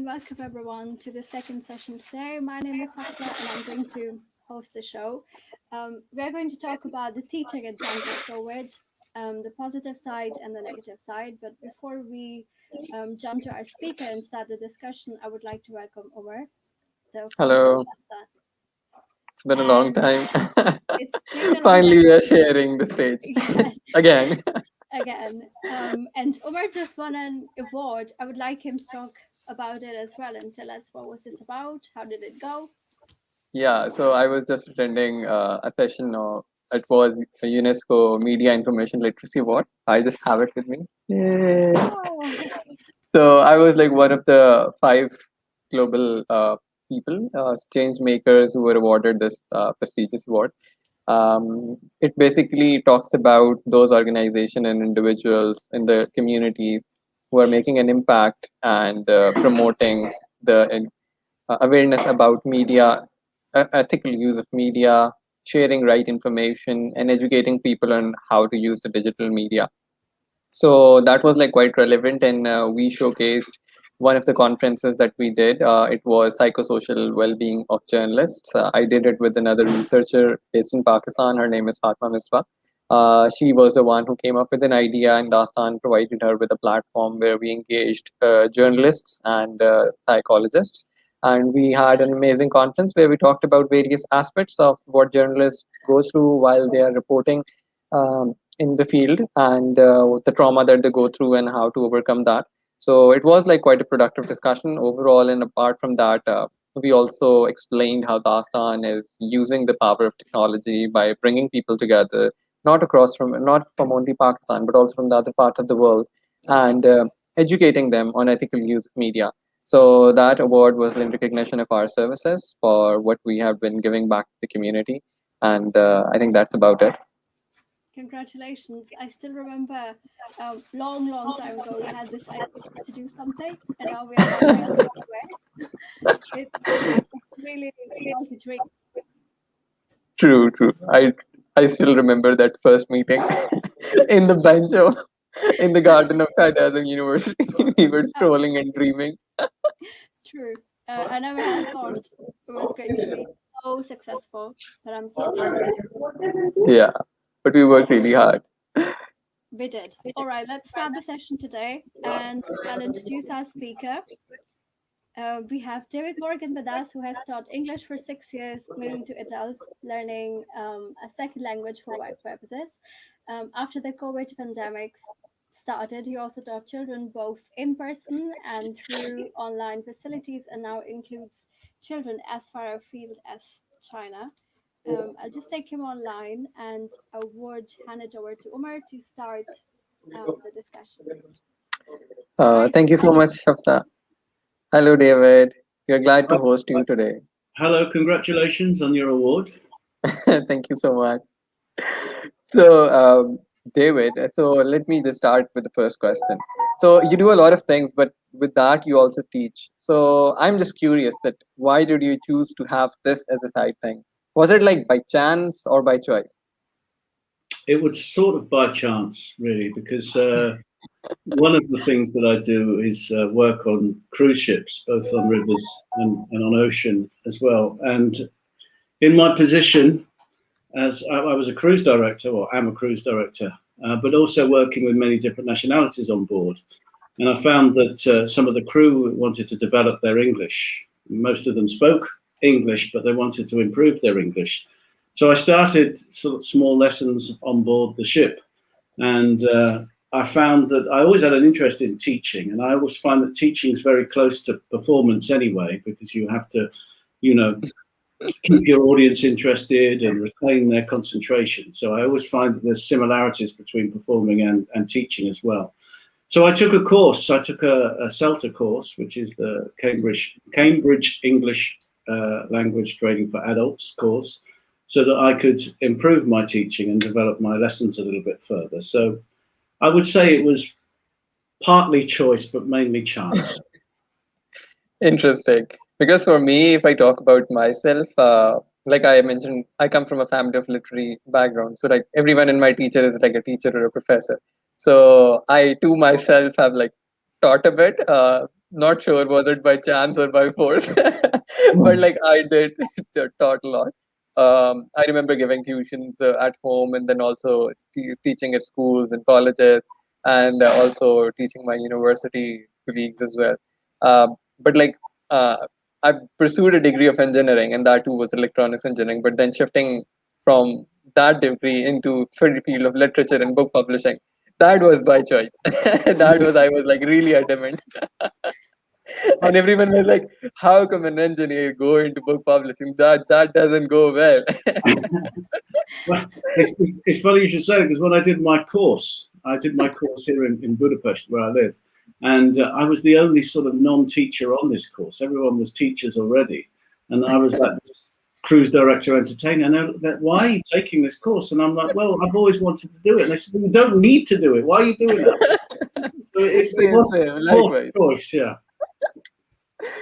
and welcome everyone to the second session today. My name is Hafsa and I'm going to host the show. We're going to talk about the teaching in times of COVID, the positive side and the negative side. But before we jump to our speaker and start the discussion, I would like to welcome Omar, the founder of Hello, Daastan. it's been a long And time. it's been a long Finally, time. we are sharing the stage Yes, again. again. And Omar just won an award. I would like him to talk about it as well and tell us what was this about, how did it go? Yeah, so I was just attending a session. It was a UNESCO Media Information Literacy Award. I just have it with me. Yay. Oh, So I was like one of the five global people, change makers who were awarded this prestigious award. It basically talks about those organizations and individuals in the communities who are making an impact and promoting the awareness about media, ethical use of media, sharing right information, and educating people on how to use the digital media. So that was like quite relevant, and we showcased one of the conferences that we did. It was psychosocial well-being of journalists. I did it with another researcher based in Pakistan. Her name is Fatma Misbah. She was the one who came up with an idea, and Daastan provided her with a platform where we engaged journalists and psychologists. And we had an amazing conference where we talked about various aspects of what journalists go through while they are reporting in the field, and the trauma that they go through and how to overcome that. So it was like quite a productive discussion overall. And apart from that, we also explained how Dastan is using the power of technology by bringing people together, not from only Pakistan, but also from the other parts of the world, and educating them on ethical use of media. So that award was in recognition of our services for what we have been giving back to the community. And I think that's about it. congratulations. I still remember a long, long time ago you had this idea to do something, and now we are wondering where. It's really like a dream. True, true. I still remember that first meeting in the bench of in the garden of Qaidazam University. We were strolling and dreaming. True. I never had thought it was going to be so successful, but I'm so glad it is. Yeah, but we worked really hard. We did. All right, let's start the session today, and I'll introduce our speaker. We have David Morgan with us, who has taught English for 6 years, mainly to adults learning a second language for work purposes. After the COVID pandemics started, he also taught children both in person and through online facilities, and now includes children as far afield as China. I'll just take him online, and I would hand it over to Umar to start the discussion. Hi, Thank you so David. much, Hafsa. Hello, David. We are glad to host you today. Hello, congratulations on your award. Thank you so much. So, David, so let me just start with the first question. So, you do a lot of things, but with that, you also teach. So, I'm just curious that why did you choose to have this as a side thing? Was it like by chance or by choice? It was sort of by chance, really, because one of the things that I do is work on cruise ships, both on rivers and on ocean as well. And in my position, as I was a cruise director, or am a cruise director, but also working with many different nationalities on board. And I found that some of the crew wanted to develop their English. Most of them spoke English, but they wanted to improve their English. So I started sort of small lessons on board the ship. And I found that I always had an interest in teaching. And I always find that teaching is very close to performance anyway, because you have to, you know, keep your audience interested and retain their concentration. So I always find that there's similarities between performing and teaching as well. So I took a course. I took a CELTA course, which is the Cambridge English Language Training for Adults course, so that I could improve my teaching and develop my lessons a little bit further. So I would say it was partly choice, but mainly chance. Interesting. Because for me, if I talk about myself, like I mentioned, I come from a family of literary background. So like everyone in my teacher is like a teacher or a professor. So I too myself have like taught a bit, not sure was it by chance or by force, but like I did taught a lot. I remember giving tuitions at home, and then also teaching at schools and colleges, and also teaching my university colleagues as well. But like uh, I pursued a degree of engineering, and that too was electronics engineering. But then shifting from that degree into the field of literature and book publishing, that was by choice. That was I was like really adamant. And everyone was like, how come an engineer go into book publishing? That doesn't go well. Well, it's funny you should say it, because when I did my course here in Budapest, where I live, and I was the only sort of non-teacher on this course. Everyone was teachers already, and I was like this cruise director entertainer. And they're, why are you taking this course? And I'm like, well, I've always wanted to do it. And they said, well, you don't need to do it. Why are you doing that? So it was Likewise. choice, yeah.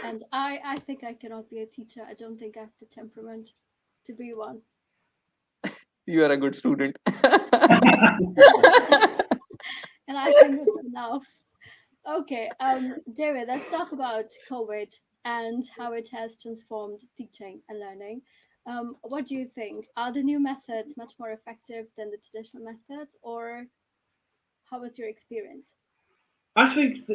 And I think I cannot be a teacher. I don't think I have the temperament to be one. You are a good student. And I think it's enough. Okay, David, let's talk about COVID and how it has transformed teaching and learning. What do you think? Are the new methods much more effective than the traditional methods, or how was your experience? I think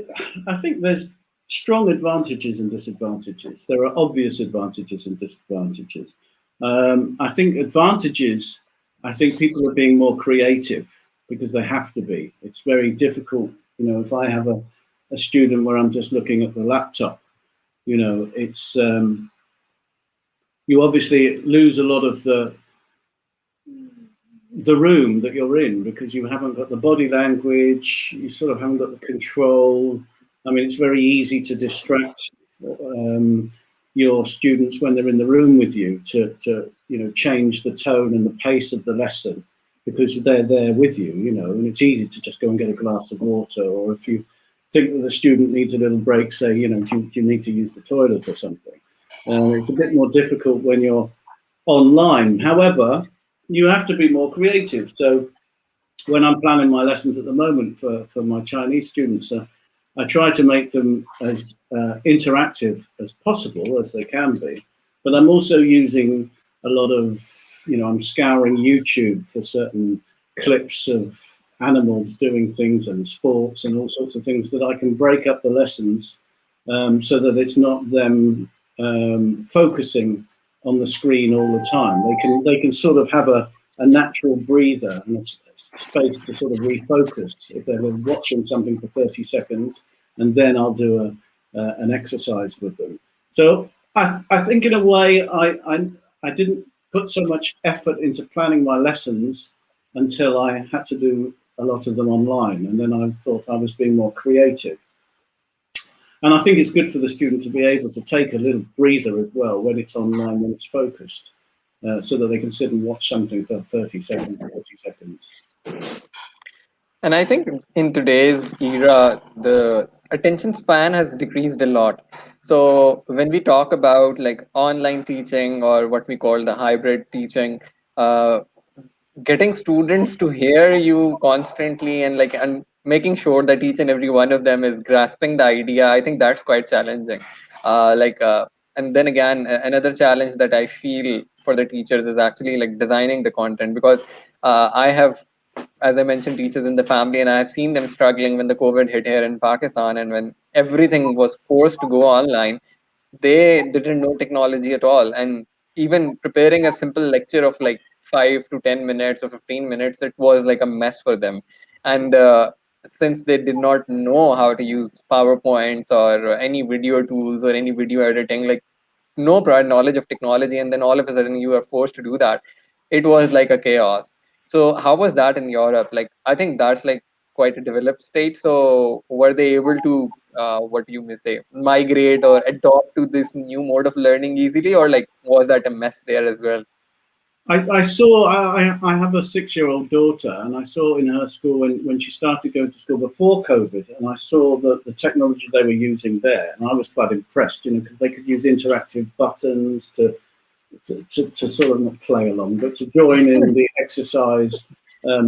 there's strong advantages and disadvantages. There are obvious advantages and disadvantages. I think advantages, I think people are being more creative because they have to be. It's very difficult, if I have a student where I'm just looking at the laptop, it's you obviously lose a lot of the room that you're in, because you haven't got the body language, you sort of haven't got the control. I mean, it's very easy to distract your students when they're in the room with you to change the tone and the pace of the lesson, because they're there with you, and it's easy to just go and get a glass of water, or if you think that the student needs a little break, say, do you need to use the toilet or something? It's a bit more difficult when you're online. However, you have to be more creative. So when I'm planning my lessons at the moment for my Chinese students, I try to make them as interactive as possible, as they can be. But I'm also using a lot of, I'm scouring YouTube for certain clips of animals doing things and sports and all sorts of things that I can break up the lessons so that it's not them focusing on the screen all the time. They can sort of have a natural breather and a space to sort of refocus if they're watching something for 30 seconds, and then I'll do an exercise with them. So I think in a way I didn't put so much effort into planning my lessons until I had to do a lot of them online, and then I thought I was being more creative. And I think it's good for the student to be able to take a little breather as well when it's online, when it's focused, so that they can sit and watch something for 30 seconds, 40 seconds. And I think in today's era, the attention span has decreased a lot. So when we talk about like online teaching, or what we call the hybrid teaching, getting students to hear you constantly and making sure that each and every one of them is grasping the idea, I think that's quite challenging. And then again, another challenge that I feel for the teachers is actually like designing the content, because I have, as I mentioned, teachers in the family, and I have seen them struggling when the COVID hit here in Pakistan, and when everything was forced to go online. They didn't know technology at all, and even preparing a simple lecture of like 5 to 10 minutes or 15 minutes, it was like a mess for them. And since they did not know how to use PowerPoints or any video tools or any video editing, like no prior knowledge of technology, and then all of a sudden you are forced to do that, it was like a chaos. So how was that in Europe? Like, I think that's like quite a developed state. So were they able to what do you may say, migrate or adopt to this new mode of learning easily, or like was that a mess there as well? I saw, I have a 6-year-old daughter, and I saw in her school when she started going to school before COVID, and I saw the technology they were using there, and I was quite impressed, because they could use interactive buttons to sort of not play along, but to join in the exercise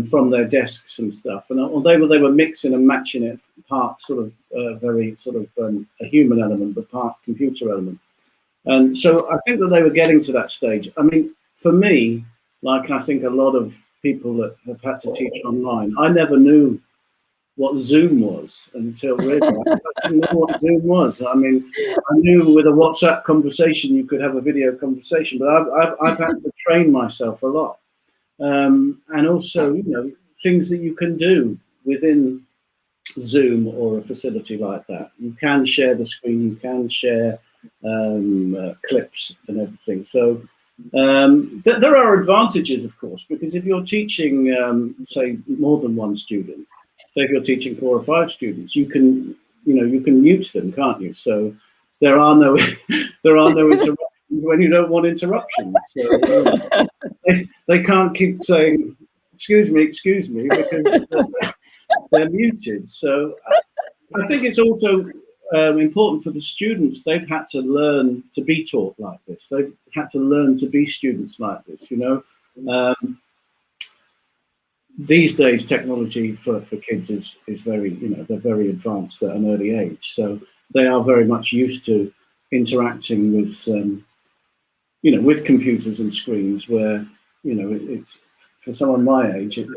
from their desks and stuff. And they were mixing and matching it, part sort of very sort of a human element, but part computer element. And so I think that they were getting to that stage. I mean, for me, like I think a lot of people that have had to teach online, I never knew what Zoom was until really I didn't know what Zoom was. I mean, I knew with a WhatsApp conversation you could have a video conversation, but I've had to train myself a lot, and also things that you can do within Zoom or a facility like that. You can share the screen, you can share clips and everything. So there are advantages, of course, because if you're teaching, say, more than one student. So if you're teaching 4 or 5 students, you can mute them, can't you? So there are no interruptions when you don't want interruptions. So they can't keep saying excuse me because they're muted. So I think it's also important for the students. They've had to learn to be taught like this. They've had to learn to be students like this. These days, technology for kids is very, they're very advanced at an early age. So they are very much used to interacting with, with computers and screens. Where, it's for someone my age, it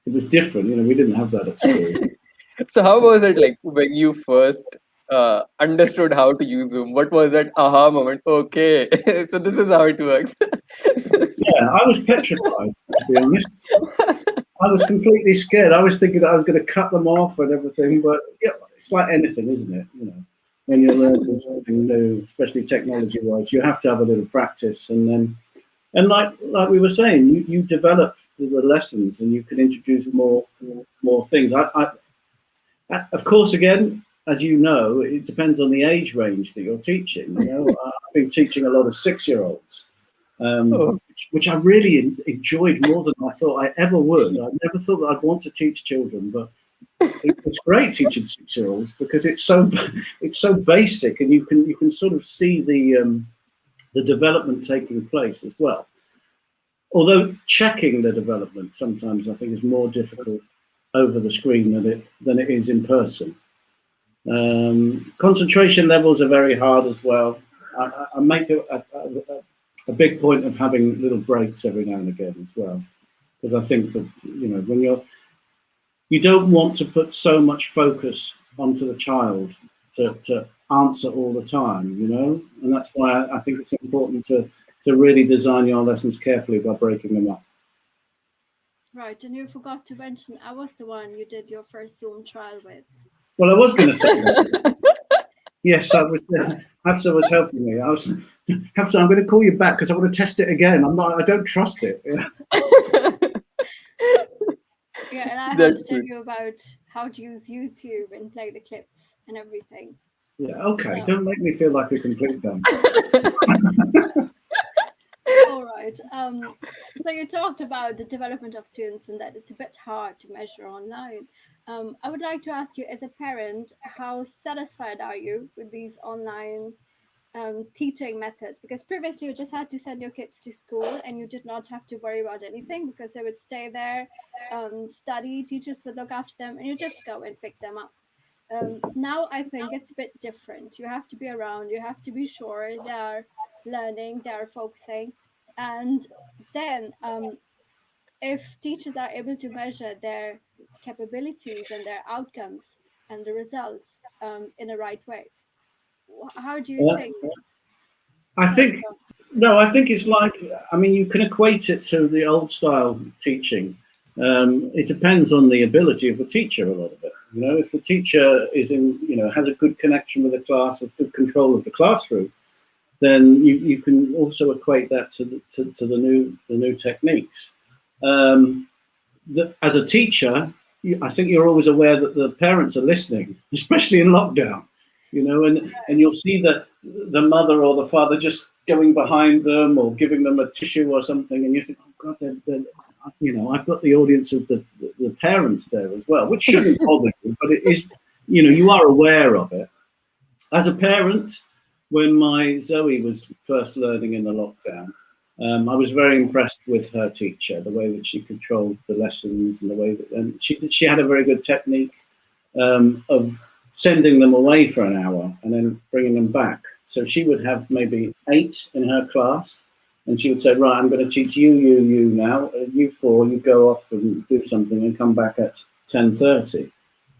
was different. We didn't have that at school. So how was it like when you first understood how to use Zoom? What was that aha moment? Okay, so this is how it works. Yeah, I was petrified, to be honest. I was completely scared. I was thinking that I was going to cut them off and everything, but it's like anything, isn't it? When you're learning something new, especially technology-wise, you have to have a little practice, and like we were saying, you develop the lessons, and you can introduce more things. Of course, again, as you know, it depends on the age range that you're teaching. I've been teaching a lot of 6-year-olds. Which I really enjoyed more than I thought I ever would. I never thought that I'd want to teach children, but it's great teaching 6-year-olds because it's so basic, and you can sort of see the development taking place as well. Although checking the development sometimes I think is more difficult over the screen than it is in person. Concentration levels are very hard as well. I make a big point of having little breaks every now and again as well, because I think that when you don't want to put so much focus onto the child to answer all the time, and that's why I think it's important to really design your lessons carefully by breaking them up. Right, and you forgot to mention I was the one you did your first Zoom trial with. Well, I was going to say that. Yes, I was. Hafsa was helping me. Hafsa, I'm going to call you back because I want to test it again. I don't trust it. Yeah, and I have to tell you about how to use YouTube and play the clips and everything. Yeah, okay. So, don't make me feel like a complete dumb. All right. So you talked about the development of students and that it's a bit hard to measure online. I would like to ask you, as a parent, how satisfied are you with these online teaching methods? Because previously you just had to send your kids to school and you did not have to worry about anything because they would stay there, study, teachers would look after them, and you just go and pick them up. Now I think it's a bit different. You have to be around, you have to be sure they're learning, they're focusing. And then if teachers are able to measure their capabilities and their outcomes and the results in the right way, how do you think? I think it's like, you can equate it to the old style teaching. It depends on the ability of the teacher, a lot of it. If the teacher is has a good connection with the class, has good control of the classroom, then you can also equate that to the new techniques. As a teacher, I think you're always aware that the parents are listening, especially in lockdown. And you'll see that the mother or the father just going behind them or giving them a tissue or something, and you think, oh God, I've got the audience of the parents there as well, which shouldn't bother you, but it is, you are aware of it. As a parent, when my Zoe was first learning in the lockdown, I was very impressed with her teacher, the way that she controlled the lessons and the way that, and she had a very good technique of sending them away for an hour and then bringing them back. So she would have maybe 8 in her class, and she would say, right, I'm going to teach you now. You 4, you go off and do something and come back at 10:30.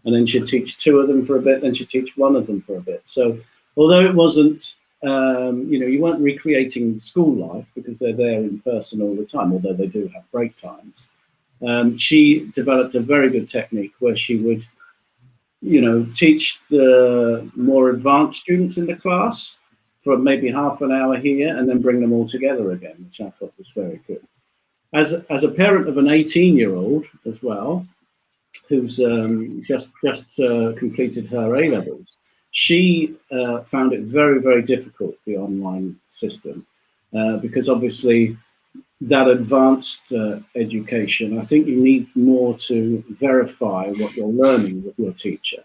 And then she'd teach 2 of them for a bit, then she'd teach 1 of them for a bit. So although it wasn't, you weren't recreating school life because they're there in person all the time, although they do have break times. She developed a very good technique where she would, teach the more advanced students in the class for maybe half an hour here and then bring them all together again, which I thought was very good. As a parent of an 18-year-old as well, who's just completed her A-levels, she found it very, very difficult, the online system, because obviously that advanced education, I think you need more to verify what you're learning with your teacher.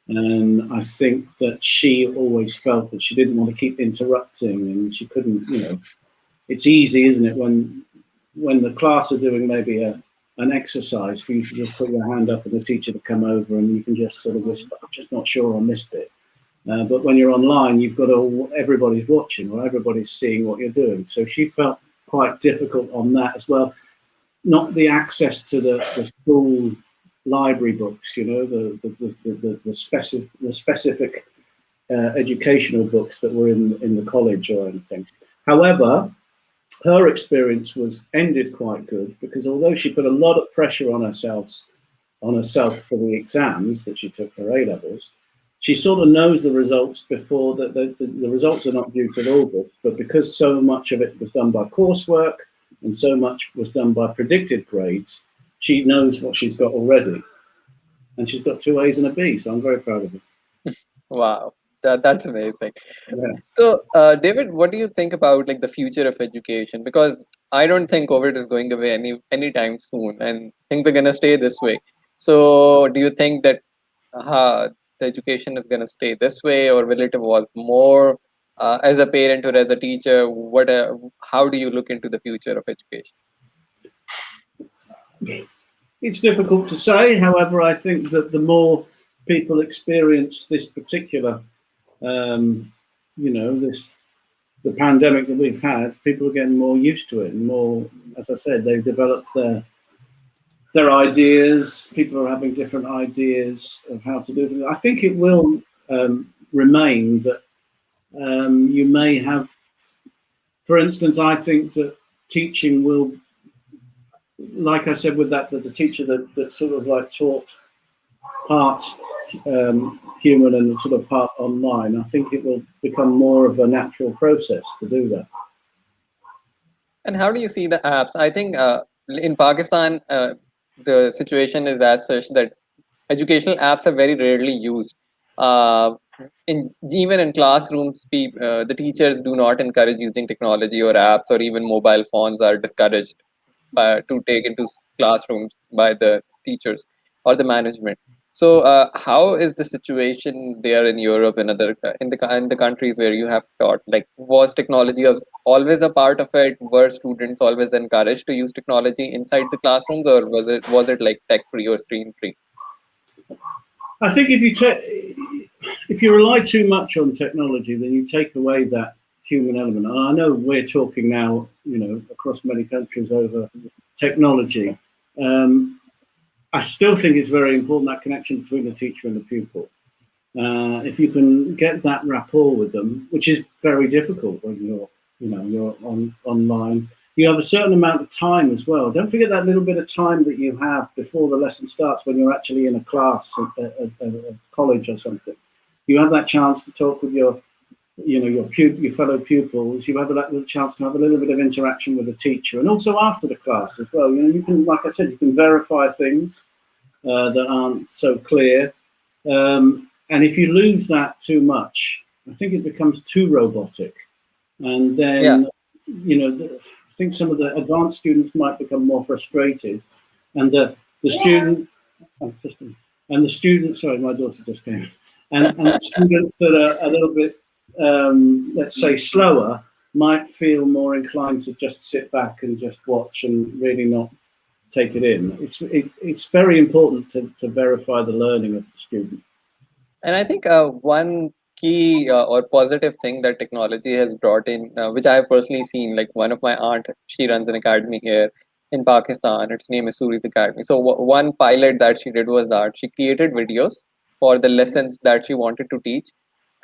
And I think that she always felt that she didn't want to keep interrupting, and she couldn't, it's easy, isn't it, when the class are doing maybe an exercise for you to just put your hand up and the teacher to come over and you can just sort of whisper, I'm just not sure on this bit. But when you're online, you've got everybody's watching or everybody's seeing what you're doing. So she felt quite difficult on that as well. Not the access to the school library books, the specific educational books that were in the college or anything. However, her experience ended quite good, because although she put a lot of pressure on herself for the exams that she took her A-levels, she sort of knows the results before the results are not due till August, but because so much of it was done by coursework and so much was done by predicted grades, she knows what she's got already. And she's got 2 A's and a B, so I'm very proud of her. Wow, that's amazing. Yeah. So, David, what do you think about like the future of education? Because I don't think COVID is going away anytime soon, and things are gonna stay this way. So, do you think that the education is gonna stay this way, or will it evolve more? As a parent or as a teacher, how do you look into the future of education? It's difficult to say. However, I think that the more people experience this particular, the pandemic that we've had, people are getting more used to it, and more, as I said, they've developed their ideas. People are having different ideas of how to do things. I think it will remain that you may have, for instance, I think that teaching will, like I said, with that the teacher that sort of like taught part human and sort of part online, I think it will become more of a natural process to do that. And how do you see the apps? I think in Pakistan, the situation is as such that educational apps are very rarely used. Even in classrooms, the teachers do not encourage using technology or apps, or even mobile phones are discouraged to take into classrooms by the teachers or the management. So, how is the situation there in Europe and other in the countries where you have taught? Like, was technology always a part of it? Were students always encouraged to use technology inside the classrooms, or was it like tech free or screen free? I think if you rely too much on technology, then you take away that human element. And I know we're talking now, across many countries over technology. I still think it's very important, that connection between the teacher and the pupil. If you can get that rapport with them, which is very difficult when you're online. You have a certain amount of time as well. Don't forget that little bit of time that you have before the lesson starts when you're actually in a class at college or something. You have that chance to talk with your fellow pupils. You have that little chance to have a little bit of interaction with the teacher, and also after the class as well. You can, like I said, you can verify things that aren't so clear. And if you lose that too much, I think it becomes too robotic. And then, I think some of the advanced students might become more frustrated, and the student, sorry, my daughter just came, and the students that are a little bit, let's say, slower, might feel more inclined to just sit back and just watch and really not take it in. It's very important to verify the learning of the student. And I think one key or positive thing that technology has brought in, which I have personally seen, like one of my aunt, she runs an academy here in Pakistan. Its name is Suri's Academy. So one pilot that she did was that she created videos for the lessons that she wanted to teach,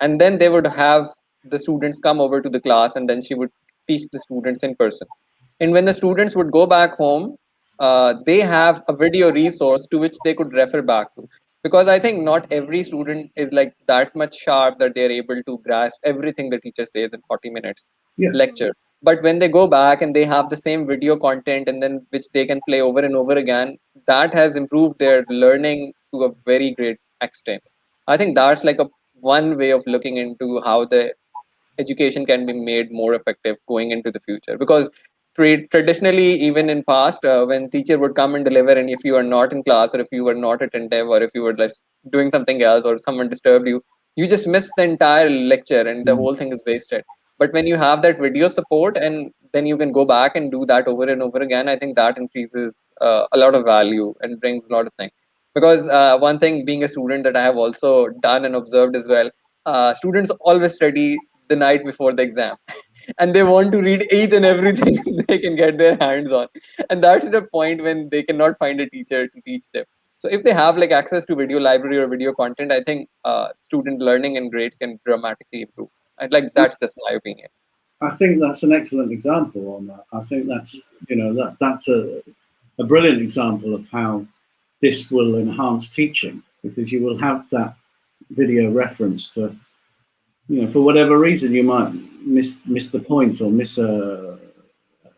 and then they would have the students come over to the class, and then she would teach the students in person. And when the students would go back home, they have a video resource to which they could refer back to, because I think not every student is like that much sharp that they're able to grasp everything the teacher says in 40 minutes Yeah. lecture. But when they go back and they have the same video content, and then which they can play over and over again, that has improved their learning to a very great extent. I think that's like a one way of looking into how the education can be made more effective going into the future, because traditionally, even in past, when teacher would come and deliver, and if you are not in class, or if you were not attentive, or if you were just doing something else, or someone disturbed you, you just miss the entire lecture and the whole thing is wasted. But when you have that video support, and then you can go back and do that over and over again, I think that increases a lot of value and brings a lot of things. Because one thing, being a student, that I have also done and observed as well, students always study the night before the exam, and they want to read each and everything they can get their hands on, and that's the point when they cannot find a teacher to teach them. So if they have like access to video library or video content, I think student learning and grades can dramatically improve. And like that's just my opinion. I think that's an excellent example on that. I think that's that's a brilliant example of how this will enhance teaching, because you will have that video reference to, for whatever reason you might miss the point or miss a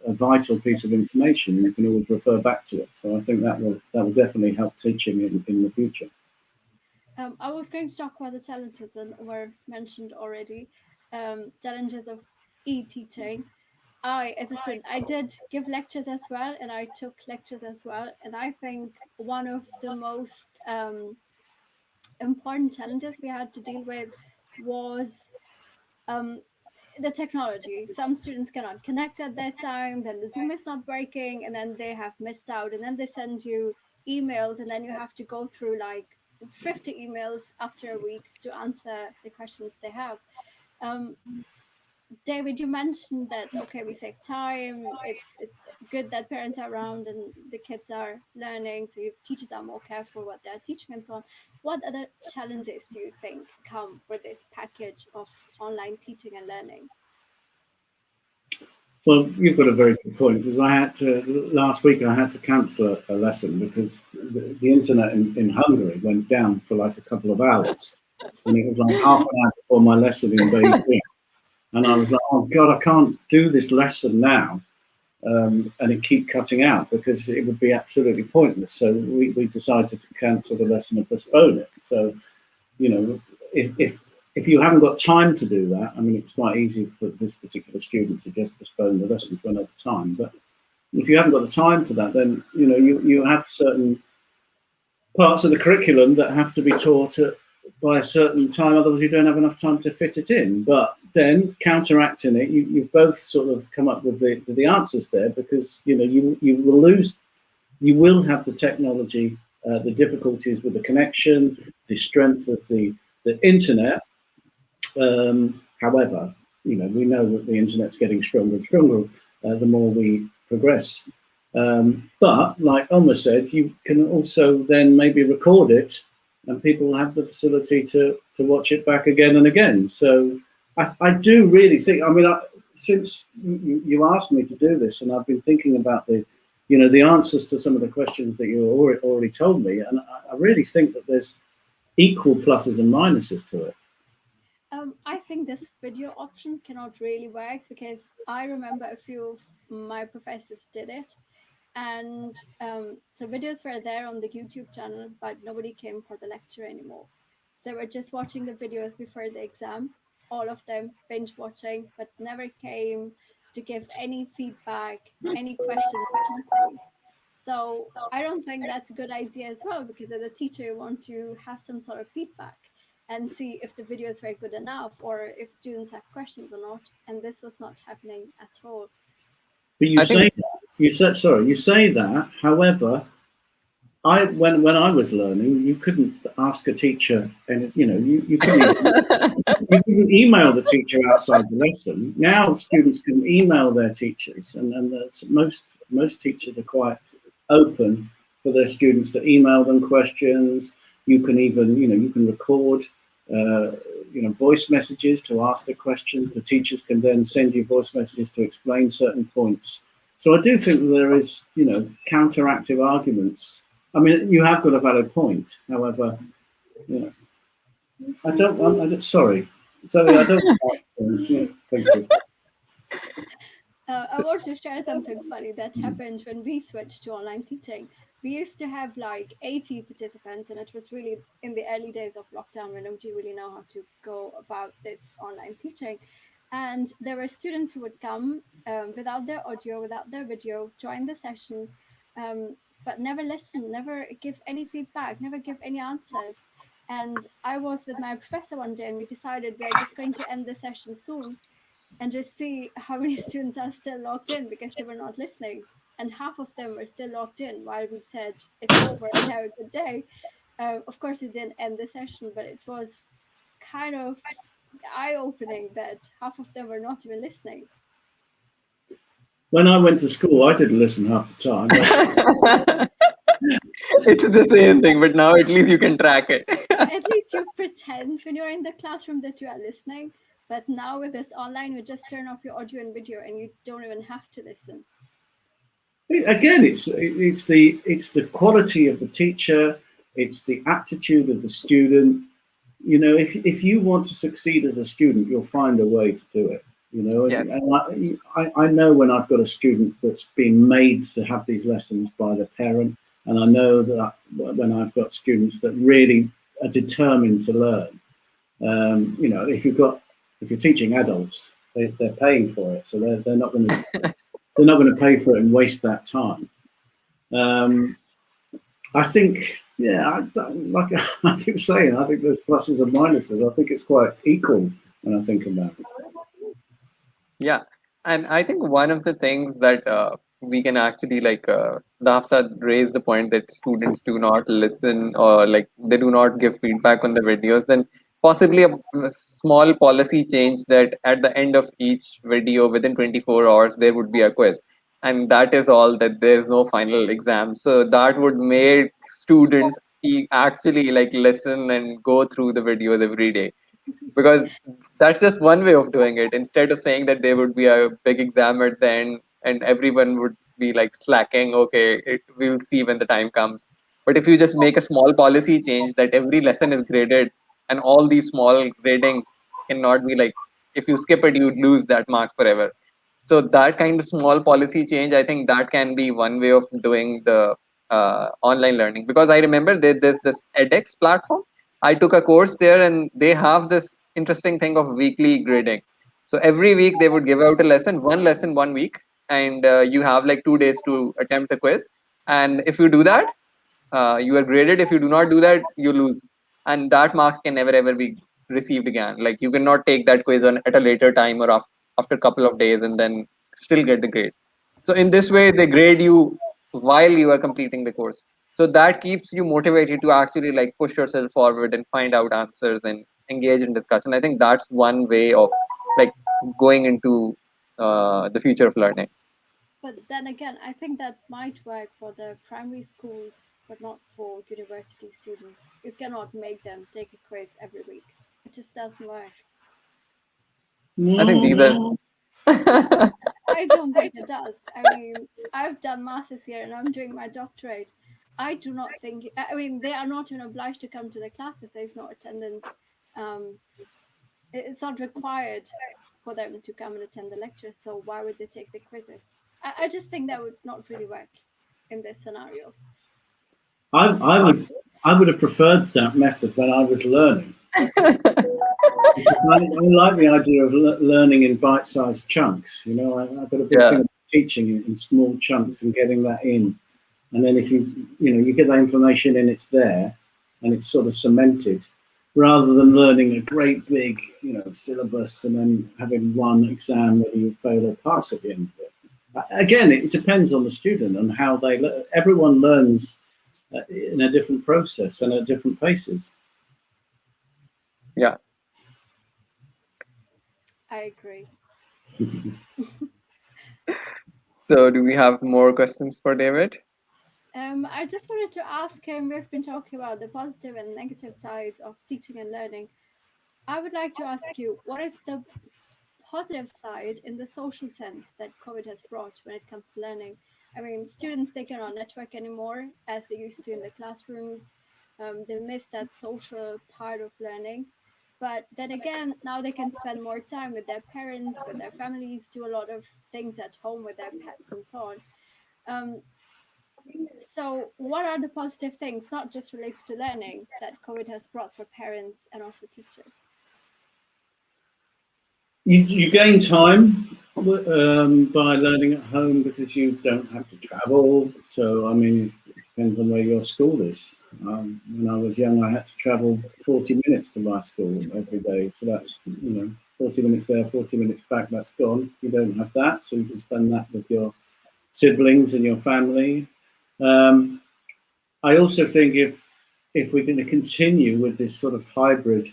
vital piece of information, you can always refer back to it. So I think that will definitely help teaching in the future. I was going to talk about the challenges that were mentioned already. Challenges of e-teaching. I, as a student, I did give lectures as well, and I took lectures as well. And I think one of the most important challenges we had to deal with was um, the technology. Some students cannot connect at that time, then the Zoom is not working, and then they have missed out. And then they send you emails, and then you have to go through like 50 emails after a week to answer the questions they have. Um, David, you mentioned that okay, we save time. It's good that parents are around and the kids are learning, so teachers are more careful what they're teaching and so on. What other challenges do you think come with this package of online teaching and learning? Well, you've got a very good point, because last week I had to cancel a lesson because the internet in Hungary went down for like a couple of hours, and it was like half an hour before my lesson in Beijing. And I was like, oh God, I can't do this lesson now. And it keep cutting out because it would be absolutely pointless. So we decided to cancel the lesson and postpone it. So, if you haven't got time to do that, I mean, it's quite easy for this particular student to just postpone the lesson to another time. But if you haven't got the time for that, then, you have certain parts of the curriculum that have to be taught by a certain time, otherwise you don't have enough time to fit it in. But then counteracting it, you've both sort of come up with the answers there, because you will have the technology, the difficulties with the connection, the strength of the internet. However, we know that the internet's getting stronger and stronger the more we progress. But like Omar said, you can also then maybe record it, and people will have the facility to watch it back again and again. So I do really think, I mean, since you asked me to do this, and I've been thinking about the answers to some of the questions that you already told me, and I really think that there's equal pluses and minuses to it. I think this video option cannot really work because I remember a few of my professors did it. And so videos were there on the YouTube channel, but nobody came for the lecture anymore. So they were just watching the videos before the exam, all of them binge watching, but never came to give any feedback, any questions, nothing. So I don't think that's a good idea as well, because as a teacher, you want to have some sort of feedback. and see if the video is very good enough or if students have questions or not. And this was not happening at all. But you I think say that. However, when I was learning, you couldn't ask a teacher, and you couldn't email the teacher outside the lesson. Now students can email their teachers, and most teachers are quite open for their students to email them questions. You can even you can record voice messages to ask the questions. The teachers can then send you voice messages to explain certain points. So I do think that there is counteractive arguments. I mean, you have got a valid point. However, I don't. Sorry, Zoe, I don't. Thank you. I want to share something funny that happened when we switched to online teaching. We used to have like 80 participants, and it was really in the early days of lockdown when nobody really know how to go about this online teaching. And there were students who would come without their audio, without their video, join the session, but never listen, never give any feedback, never give any answers. And I was with my professor one day, and we decided we are just going to end the session soon and just see how many students are still logged in because they were not listening. And half of them were still logged in while we said it's over and have a good day. Of course, it didn't end the session, but it was kind of eye-opening that half of them were not even listening. When I went to school, I didn't listen half the time. it's the same thing, but now at least you can track it. At least you pretend when you're in the classroom that you are listening. But now with this online, you just turn off your audio and video, and you don't even have to listen. Again, it's the quality of the teacher, it's the aptitude of the student. If you want to succeed as a student, you'll find a way to do it. Yes. And I know when I've got a student that's been made to have these lessons by the parent, and I know that when I've got students that really are determined to learn. If you're teaching adults, they're paying for it, so they're not going to pay for it and waste that time. I think, like I keep saying, I think there's pluses and minuses. I think it's quite equal when I think about it. Yeah, and I think one of the things that we can actually Daastan raised the point that students do not listen or they do not give feedback on the videos. Then possibly a small policy change that at the end of each video within 24 hours there would be a quiz, and that is all. That there's no final exam, so that would make students actually listen and go through the videos every day, because that's just one way of doing it. Instead of saying that there would be a big exam at the end and everyone would be slacking, okay, we'll see when the time comes. But if you just make a small policy change that every lesson is graded, and all these small gradings cannot be if you skip it, you lose that mark forever. So that kind of small policy change, I think that can be one way of doing the online learning. Because I remember there's this edX platform. I took a course there, and they have this interesting thing of weekly grading. So every week they would give out a lesson, one lesson 1 week, and you have 2 days to attempt the quiz. And if you do that, you are graded. If you do not do that, you lose, and that marks can never ever be received again. You cannot take that quiz on at a later time or after a couple of days and then still get the grade. So in this way, they grade you while you are completing the course. So that keeps you motivated to actually push yourself forward and find out answers and engage in discussion. I think that's one way of like going into the future of learning. But then again, I think that might work for the primary schools, but not for university students. You cannot make them take a quiz every week. It just doesn't work. I think these are I don't think it does. I mean, I've done masters here and I'm doing my doctorate. I do not think, I mean, they are not even obliged to come to the classes. There's no attendance. It's not required for them to come and attend the lectures. So why would they take the quizzes? I just think that would not really work in this scenario. I would have preferred that method when I was learning. I like the idea of learning in bite-sized chunks. I've got a big thing of teaching in small chunks and getting that in, and then if you get that information in, it's there, and it's sort of cemented. rather than learning a great big, syllabus and then having one exam whether you fail or pass at the end of it. Again, it depends on the student and how they learn. Everyone learns in a different process and at different paces. Yeah. I agree. So do we have more questions for David? I just wanted to ask him, we've been talking about the positive and negative sides of teaching and learning. I would like to ask you, what is the positive side in the social sense that COVID has brought when it comes to learning? I mean, students, they cannot network anymore as they used to in the classrooms. They miss that social part of learning. But then again, now they can spend more time with their parents, with their families, do a lot of things at home with their pets and so on. So what are the positive things, not just related to learning, that COVID has brought for parents and also teachers? You gain time by learning at home because you don't have to travel. So, I mean, it depends on where your school is. When I was young, I had to travel 40 minutes to my school every day. So that's, 40 minutes there, 40 minutes back, that's gone. You don't have that. So you can spend that with your siblings and your family. I also think if we're going to continue with this sort of hybrid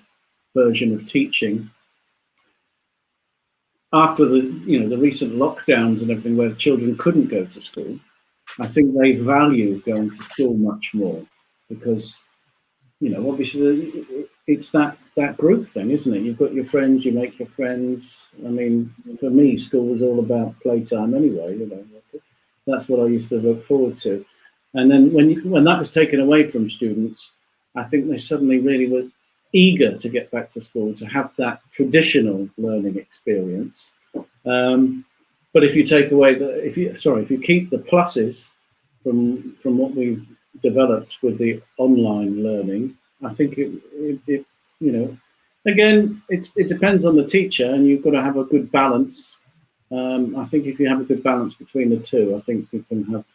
version of teaching, after the recent lockdowns and everything where children couldn't go to school, I think they value going to school much more because, obviously it's that group thing, isn't it? You've got your friends, you make your friends. I mean, for me, school was all about playtime anyway. That's what I used to look forward to. And then when that was taken away from students, I think they suddenly really were eager to get back to school, to have that traditional learning experience. But if you take away if you keep the pluses from what we developed with the online learning, I think it again, it depends on the teacher, and you've got to have a good balance. I think if you have a good balance between the two, I think you can have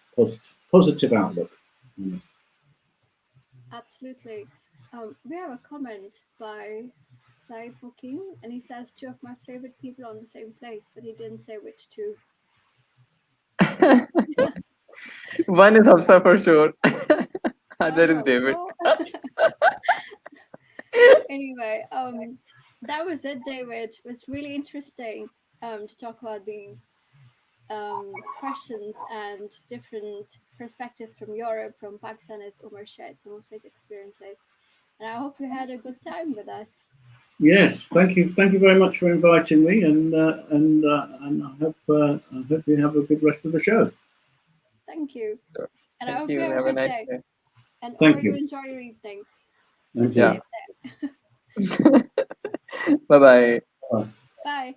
positive outlook. Absolutely. We have a comment by Sai Booking, and he says two of my favorite people on the same place, but he didn't say which two. One is Hafsa for sure. Other is David. Anyway, that was it, David. It was really interesting to talk about these questions and different perspectives from Europe, from Pakistan, as Umar shared some of his experiences. And I hope you had a good time with us. Yes, thank you very much for inviting me, and I hope you have a good rest of the show. Thank you. Sure. And I Thank hope you. you have a Have a good nice day. day. And Thank Umar, you. you enjoy your evening. Thank Let's you. say it there. Bye-bye. Bye. Bye.